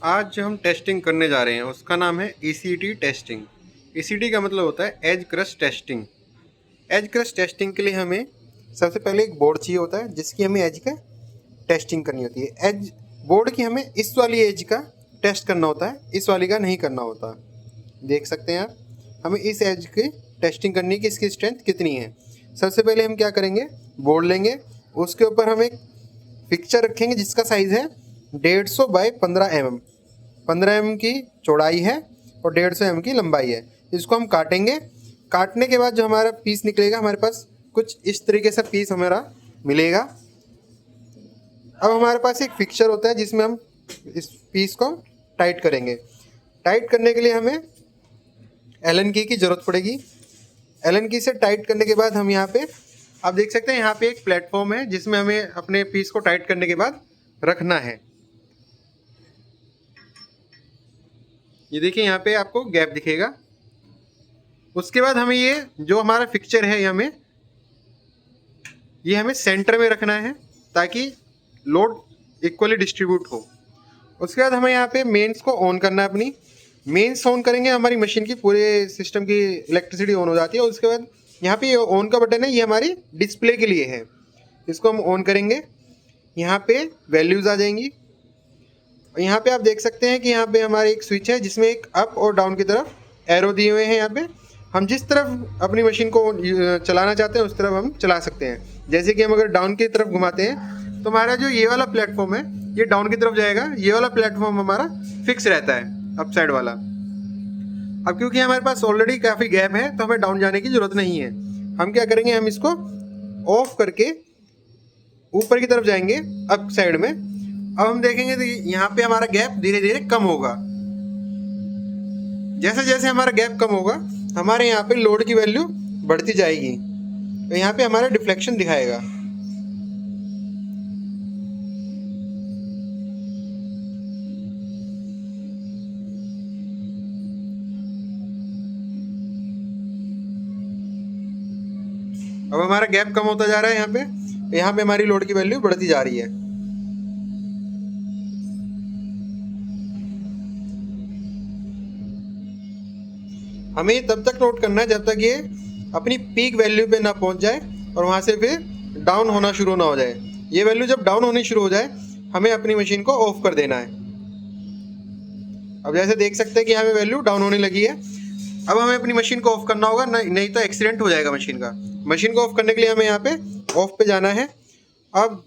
आज जो हम टेस्टिंग करने जा रहे हैं उसका नाम है ईसीटी टेस्टिंग। ईसीटी का मतलब होता है edge crust testing. Edge crust testing के लिए हमें सबसे पहले एक बोर्ड चाहिए होता है जिसकी हमें एज का टेस्टिंग करनी होती है। एज बोर्ड की हमें इस वाली एज का टेस्ट करना होता है, इस वाली का नहीं करना होता। देख सकते हैं आप, हमें इस एज की टेस्टिंग करनी है कि इसकी स्ट्रेंथ कितनी है। सबसे पहले हम क्या करेंगे, बोर्ड लेंगे, उसके ऊपर हम एक पिक्चर रखेंगे जिसका साइज़ है 150 बाई 15 mm। 15 mm की चौड़ाई है और 150 mm की लंबाई है। इसको हम काटेंगे। काटने के बाद जो हमारा पीस निकलेगा, हमारे पास कुछ इस तरीके से पीस हमारा मिलेगा। अब हमारे पास एक फिक्सर होता है जिसमें हम इस पीस को टाइट करेंगे। टाइट करने के लिए हमें एलन की ज़रूरत पड़ेगी। एलन की से टाइट करने के बाद हम यहाँ पे आप देख सकते हैं, यहाँ पे एक प्लेटफॉर्म है जिसमें हमें अपने पीस को टाइट करने के बाद रखना है। ये देखिए, यहाँ पे आपको गैप दिखेगा। उसके बाद हमें ये जो हमारा फिक्सचर है ये हमें सेंटर में रखना है ताकि लोड इक्वली डिस्ट्रीब्यूट हो। उसके बाद हमें यहाँ पे मेंस को ऑन करना है। अपनी मेंस ऑन करेंगे, हमारी मशीन की पूरे सिस्टम की इलेक्ट्रिसिटी ऑन हो जाती है। उसके बाद यहाँ पे ऑन का बटन है, ये हमारी डिस्प्ले के लिए है। इसको हम ऑन करेंगे, यहाँ पे वैल्यूज़ आ जाएंगी। यहाँ पे आप देख सकते हैं कि यहाँ पे हमारे एक स्विच है जिसमें एक अप और डाउन की तरफ एरो दिए हुए हैं। यहाँ पे हम जिस तरफ अपनी मशीन को चलाना चाहते हैं उस तरफ हम चला सकते हैं। जैसे कि हम अगर डाउन की तरफ घुमाते हैं तो हमारा जो ये वाला प्लेटफॉर्म है ये डाउन की तरफ जाएगा। ये वाला प्लेटफॉर्म हमारा फिक्स रहता है, अप साइड वाला। अब क्योंकि हमारे पास ऑलरेडी काफ़ी गैप है तो हमें डाउन जाने की ज़रूरत नहीं है। हम क्या करेंगे, हम इसको ऑफ करके ऊपर की तरफ जाएंगे अप साइड में। अब हम देखेंगे तो यहाँ पे हमारा गैप धीरे धीरे कम होगा। जैसे जैसे हमारा गैप कम होगा हमारे यहाँ पे लोड की वैल्यू बढ़ती जाएगी, तो यहाँ पे हमारा डिफ्लेक्शन दिखाएगा। अब हमारा गैप कम होता जा रहा है यहाँ पे हमारी लोड की वैल्यू बढ़ती जा रही है। हमें तब तक नोट करना है जब तक ये अपनी पीक वैल्यू पे ना पहुंच जाए और वहां से फिर डाउन होना शुरू ना हो जाए। ये वैल्यू जब डाउन होनी शुरू हो जाए हमें अपनी मशीन को ऑफ कर देना है। अब जैसे देख सकते हैं कि हमें वैल्यू डाउन होने लगी है। अब हमें अपनी मशीन को ऑफ करना होगा, नहीं तो एक्सीडेंट हो जाएगा मशीन का। मशीन को ऑफ करने के लिए हमें यहाँ पे ऑफ पे जाना है। अब